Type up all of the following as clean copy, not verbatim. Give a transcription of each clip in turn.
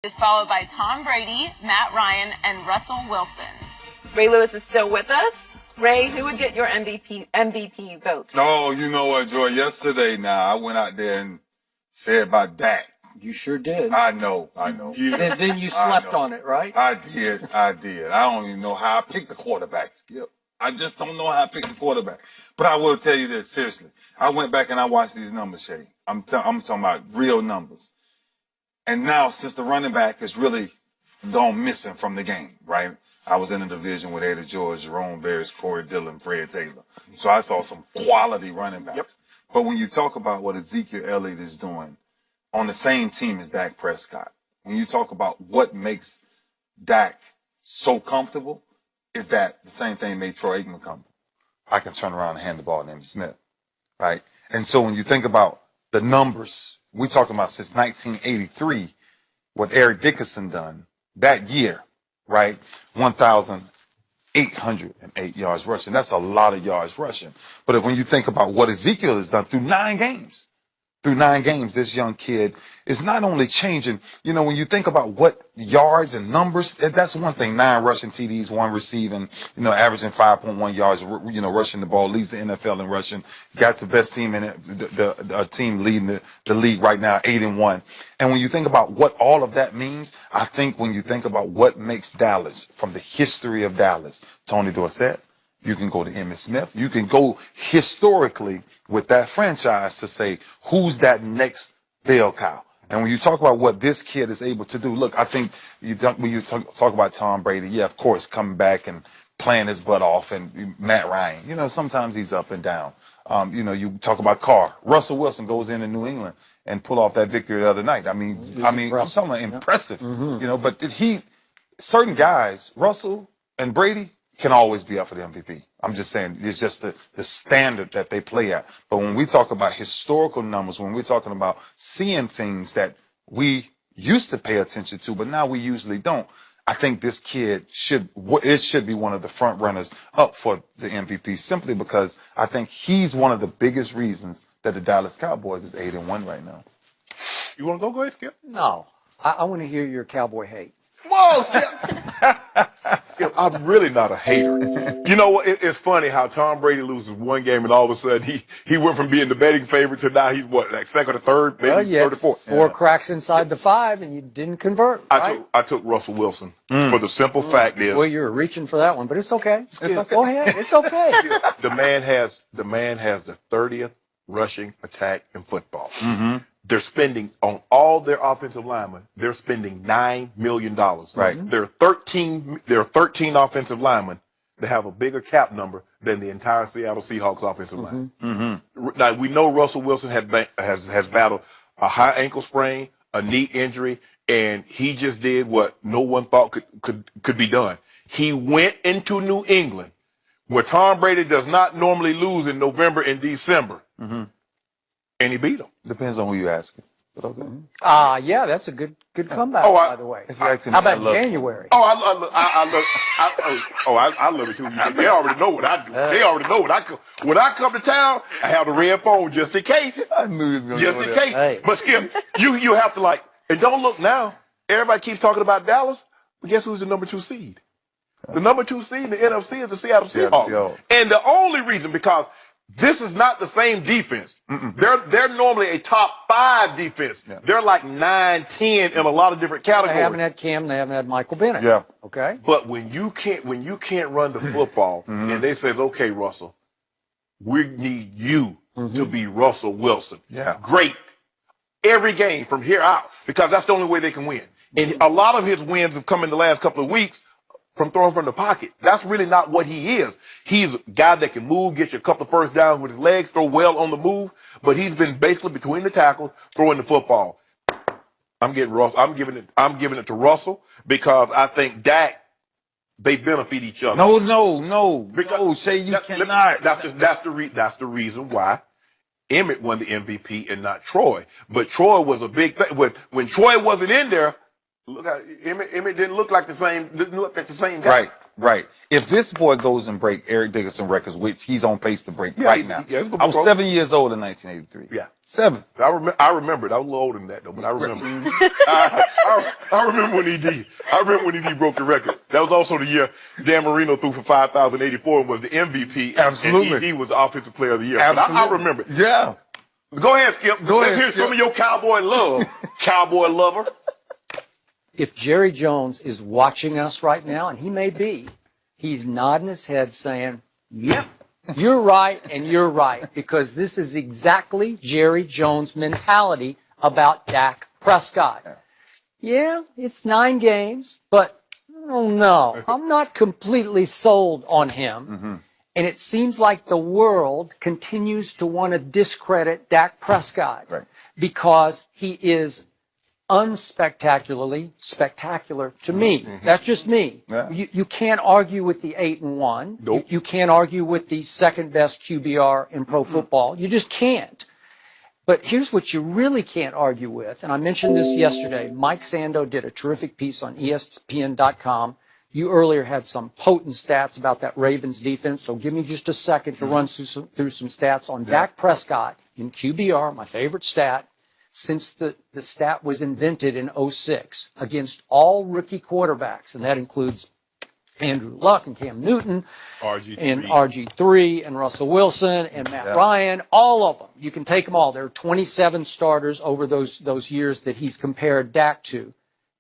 is followed by Tom Brady, Matt Ryan, and Russell Wilson. Ray Lewis is still with us. Ray, who would get your MVP vote? Oh, you know what, Joy? Yesterday now, I went out there and said about Dak. You sure did. I know. Then you slept on it, right? I did. I don't even know how I picked the quarterback, Skip. I just don't know how I picked the quarterback. But I will tell you this, seriously. I went back and I watched these numbers, Shay. I'm talking about real numbers. And now, since the running back is really gone missing from the game, right? I was in a division with Eddie George, Jerome Bears, Corey Dillon, Fred Taylor. So I saw some quality running backs. Yep. But when you talk about what Ezekiel Elliott is doing on the same team as Dak Prescott, when you talk about what makes Dak so comfortable, is that the same thing made Troy Aikman comfortable. I can turn around and hand the ball to Emmitt Smith, right? And so when you think about the numbers, we're talking about since 1983, what Eric Dickerson done that year, right? 1,808 yards rushing. That's a lot of yards rushing. But when you think about what Ezekiel has done through 9 games, this young kid is not only changing, when you think about what yards and numbers, that's one thing. 9 rushing TDs, 1 receiving, averaging 5.1 yards, rushing the ball, leads the NFL in rushing. Got the best team in it, the team leading the league right now, 8-1. And when you think about what all of that means, I think when you think about what makes Dallas, from the history of Dallas, Tony Dorsett, you can go to Emmitt Smith. You can go historically with that franchise to say, who's that next bell cow? And when you talk about what this kid is able to do, look, I think when you talk about Tom Brady, yeah, of course, coming back and playing his butt off, and Matt Ryan, sometimes he's up and down. You talk about Carr. Russell Wilson goes into New England and pull off that victory the other night. I mean, I'm talking about impressive, but certain guys, Russell and Brady, can always be up for the MVP. I'm just saying, it's just the standard that they play at. But when we talk about historical numbers, when we're talking about seeing things that we used to pay attention to, but now we usually don't, I think this kid should be one of the front runners up for the MVP, simply because I think he's one of the biggest reasons that the Dallas Cowboys is 8-1 right now. You want to go ahead, Skip? No. I want to hear your Cowboy hate. Whoa, Skip. Skip, I'm really not a hater. You know what? It's funny how Tom Brady loses one game and all of a sudden he went from being the betting favorite to now he's like second or third, maybe third or fourth. 4 cracks inside the 5 and you didn't convert. Right? I took Russell Wilson for the simple fact is. Well, you were reaching for that one, but it's okay. Go ahead. It's okay. The man has the 30th rushing attack in football. Mm-hmm. They're spending on all their offensive linemen. They're spending $9 million. Right. There are 13 offensive linemen that have a bigger cap number than the entire Seattle Seahawks offensive line. Mm-hmm. Now we know Russell Wilson has battled a high ankle sprain, a knee injury, and he just did what no one thought could be done. He went into New England, where Tom Brady does not normally lose in November and December. Mm-hmm. And he beat him. Depends on who you asking. But okay. Yeah, that's a good comeback, by the way. How about January? I love it too. They already know what I do. They already know what I do. When I come to town, I have the red phone just in case. I knew he was going to just in case. Hey. But Skip, you have to and don't look now. Everybody keeps talking about Dallas, but guess who's the number 2 seed? The number 2 seed in the NFC is the Seattle Seahawks. And the only reason, because this is not the same defense. They're normally a top 5 defense. Yeah. They're like 9, 10 in a lot of different categories. They haven't had Cam. They haven't had Michael Bennett. Yeah. Okay. But when you can't run the football, and they say, okay, Russell, we need you to be Russell Wilson. Yeah. Great. Every game from here out, because that's the only way they can win. And a lot of his wins have come in the last couple of weeks from throwing from the pocket. That's really not what he is. He's a guy that can move, get you a couple of first downs with his legs, throw well on the move, but he's been basically between the tackles, throwing the football. I'm giving it to Russell, because I think Dak, they benefit each other. No. Because Shay, you cannot. That's the reason why Emmitt won the MVP and not Troy. But Troy was a big thing. When Troy wasn't in there, look, Emmitt didn't look like the same. Didn't look like the same guy. Right. Right. If this boy goes and break Eric Dickerson records, which he's on pace to break right now. I was 7 years old in 1983. Yeah. 7. I remember it. I was a little older than that though, but I remember. I remember when he did. I remember when he broke the record. That was also the year Dan Marino threw for 5,084 and was the MVP. Absolutely. And he was the offensive player of the year. Absolutely. I remember it. Yeah. Go ahead, Skip. Let's hear some of your cowboy love, cowboy lover. If Jerry Jones is watching us right now, and he may be, he's nodding his head saying, yep, you're right and you're right, because this is exactly Jerry Jones' mentality about Dak Prescott. Yeah, it's 9 games, but oh no, I'm not completely sold on him. Mm-hmm. And it seems like the world continues to want to discredit Dak Prescott because he is unspectacularly spectacular to me. Mm-hmm. That's just me. Yeah. You can't argue with the 8-1. Nope. You can't argue with the second best QBR in pro football. You just can't. But here's what you really can't argue with, and I mentioned this yesterday. Mike Sando did a terrific piece on ESPN.com. You earlier had some potent stats about that Ravens defense, so give me just a second to run through some stats on Dak Prescott in QBR, my favorite stat, since the stat was invented in 2006 against all rookie quarterbacks, and that includes Andrew Luck and Cam Newton and RG3 and Russell Wilson and Matt Ryan, all of them. You can take them all. There are 27 starters over those years that he's compared Dak to.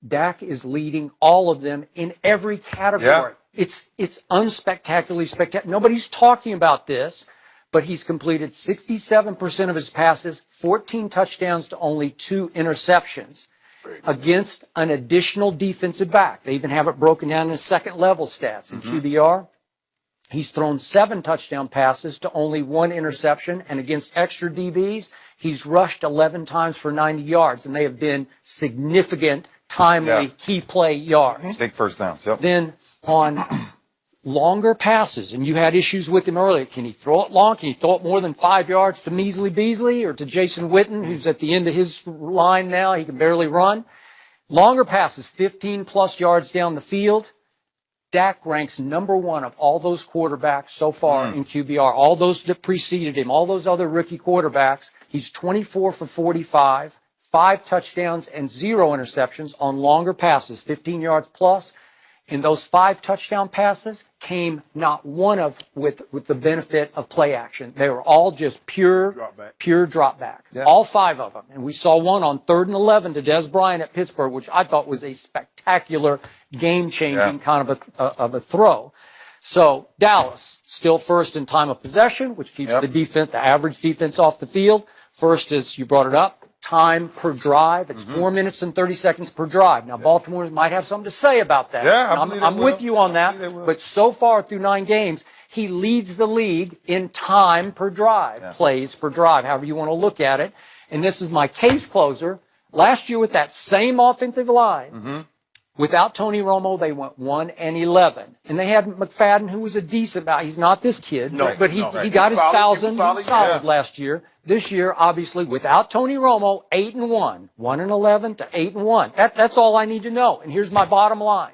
Dak is leading all of them in every category. Yeah. It's unspectacularly spectacular. Nobody's talking about this, but he's completed 67% of his passes, 14 touchdowns to only 2 interceptions against an additional defensive back. They even have it broken down in second level stats in QBR. He's thrown 7 touchdown passes to only 1 interception, and against extra DBs, he's rushed 11 times for 90 yards, and they have been significant, timely, key play yards. Big first downs. Yep. Then on longer passes, and you had issues with him earlier. Can he throw it long? Can he throw it more than 5 yards to Measley Beasley or to Jason Witten, who's at the end of his line now? He can barely run. Longer passes, 15-plus yards down the field. Dak ranks number 1 of all those quarterbacks so far in QBR, all those that preceded him, all those other rookie quarterbacks. He's 24 for 45, 5 touchdowns and 0 interceptions on longer passes, 15 yards plus. And those 5 touchdown passes came not one of with the benefit of play action. They were all just pure drop back. Yeah. All 5 of them. And we saw one on 3rd and 11 to Des Bryant at Pittsburgh, which I thought was a spectacular, game-changing kind of a throw. So Dallas still first in time of possession, which keeps the average defense off the field. First, as you brought it up, time per drive. It's 4 minutes and 30 seconds per drive. Now, Baltimore might have something to say about that. Yeah, I'm with you on that. But so far through 9 games, he leads the league in time per drive, plays per drive, however you want to look at it. And this is my case closer. Last year with that same offensive line, without Tony Romo, they went 1-11. And they had McFadden, who was a decent guy. He's not this kid, but he got his 1,000 solid last year. This year, obviously, without Tony Romo, 8-1. 1-11 to 8-1. That's all I need to know. And here's my bottom line.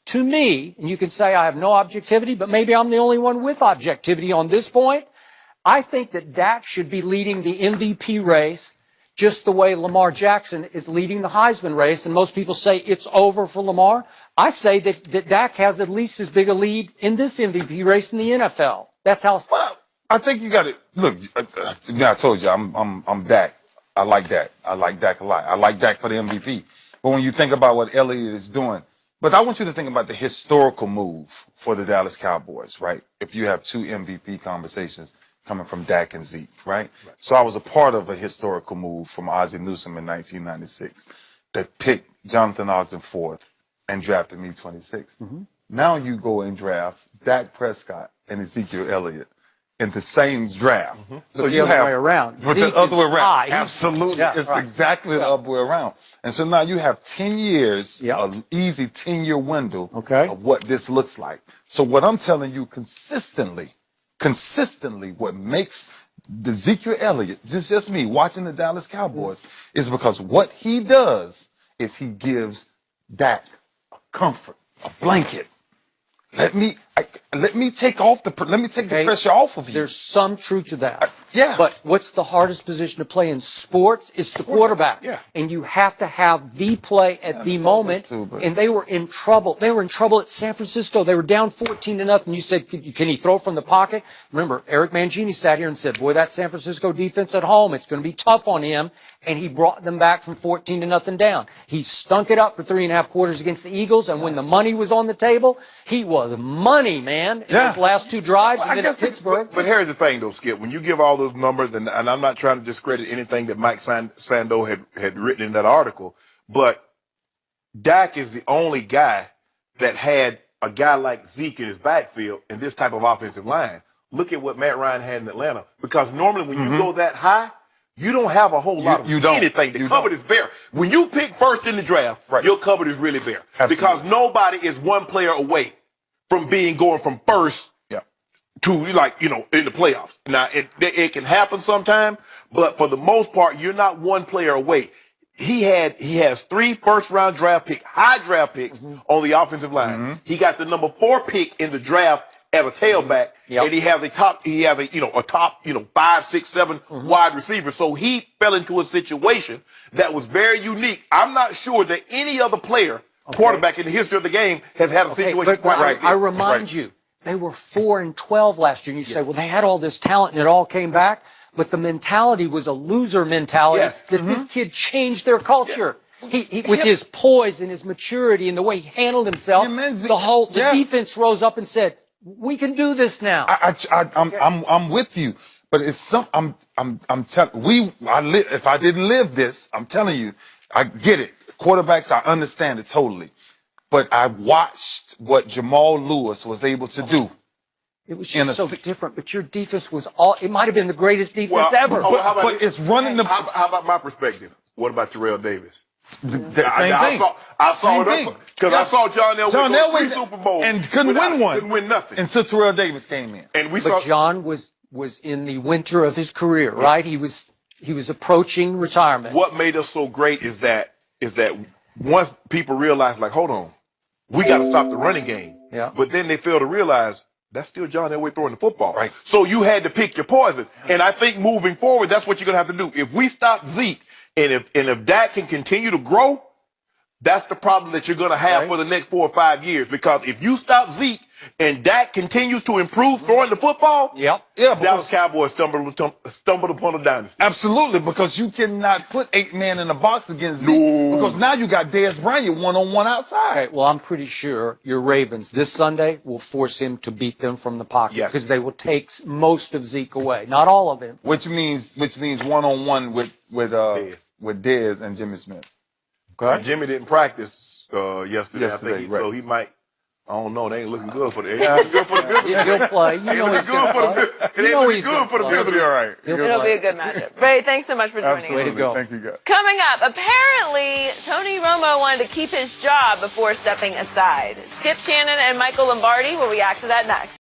To me, and you can say I have no objectivity, but maybe I'm the only one with objectivity on this point, I think that Dak should be leading the MVP race just the way Lamar Jackson is leading the Heisman race, and most people say it's over for Lamar. I say that Dak has at least as big a lead in this MVP race in the NFL. That's how. Well, I think you got to look. I told you I'm Dak. I like Dak. I like Dak a lot. I like Dak for the MVP. But when you think about what Elliott is doing, but I want you to think about the historical move for the Dallas Cowboys, right? If you have 2 MVP conversations coming from Dak and Zeke, right? So I was a part of a historical move from Ozzie Newsome in 1996 that picked Jonathan Ogden 4th and drafted me 26. Now you go and draft Dak Prescott and Ezekiel Elliott in the same draft. So you have the other way around. But the other way around. Absolutely. It's exactly the other way around. And so now you have 10 years, an easy 10-year window of what this looks like. So what I'm telling you consistently, what makes Ezekiel Elliott, just me watching the Dallas Cowboys, is because what he does is he gives Dak a comfort, a blanket. let me take the pressure off of you. There's some truth to that. Yeah. But what's the hardest position to play in sports? It's the quarterback. Yeah. And you have to have the play at the moment. And they were in trouble. They were in trouble at San Francisco. They were down 14-0. You said, can he throw from the pocket? Remember, Eric Mangini sat here and said, boy, that San Francisco defense at home, it's going to be tough on him. And he brought them back from 14-0 down. He stunk it up for 3.5 quarters against the Eagles. And when the money was on the table, he was money, man, in his last 2 drives. Well, and then at Pittsburgh. But here's the thing, though, Skip. When you give all those numbers, and I'm not trying to discredit anything that Mike Sando had written in that article, but Dak is the only guy that had a guy like Zeke in his backfield in this type of offensive line. Look at what Matt Ryan had in Atlanta. Because normally when you go that high, you don't have a whole lot of anything. The cupboard is bare. When you pick first in the draft, your cupboard is really bare. Absolutely. Because nobody is one player away from going from first to, like, in the playoffs. Now, it can happen sometime, but for the most part, you're not one player away. He has 3 first-round high draft picks on the offensive line. He got the number 4 pick in the draft as a tailback, and he has a top 5, 6, 7 wide receiver. So he fell into a situation that was very unique. I'm not sure that any other player, quarterback in the history of the game, has had a situation quite like this. I remind you, they were 4-12 last year. And you say, well, they had all this talent and it all came back. But the mentality was a loser mentality that this kid changed their culture. He with his poise and his maturity and the way he handled himself, the defense rose up and said, we can do this now. I'm with you, but it's I'm telling if I didn't live this, I'm telling you, I get it. Quarterbacks, I understand it totally. But I watched what Jamal Lewis was able to do. It was just so different, but your defense was it might have been the greatest defense ever. But it's running the. How about my perspective? What about Terrell Davis? Same thing. I saw it because I saw John Elway win 3 Super Bowls and couldn't win one. Couldn't win nothing until Terrell Davis came in. And John was in the winter of his career, right? He was approaching retirement. What made us so great is that once people realized, like, hold on, we got to stop the running game. Yeah. But then they failed to realize that's still John Elway throwing the football. Right. So you had to pick your poison. And I think moving forward, that's what you're going to have to do. If we stop Zeke and if Dak can continue to grow, that's the problem that you're going to have for the next 4 or 5 years. Because if you stop Zeke and Dak continues to improve throwing the football, Dallas Cowboys stumbled upon a dynasty. Absolutely, because you cannot put 8 men in a box against Zeke. Because now you got Dez Bryant one-on-one outside. Okay, well, I'm pretty sure your Ravens this Sunday will force him to beat them from the pocket because they will take most of Zeke away, not all of him. Which means one-on-one with Dez and Jimmy Smith. Okay. Jimmy didn't practice yesterday, so he might. I don't know. They ain't looking good for the. Good for the business. He'll play. You know he's good for the business. It ain't looking good for the business. It'll be all right. It'll be a good matchup. Ray, thanks so much for joining us. Way to go. Thank you, guys. Coming up, apparently Tony Romo wanted to keep his job before stepping aside. Skip Shannon and Michael Lombardi will react to that next.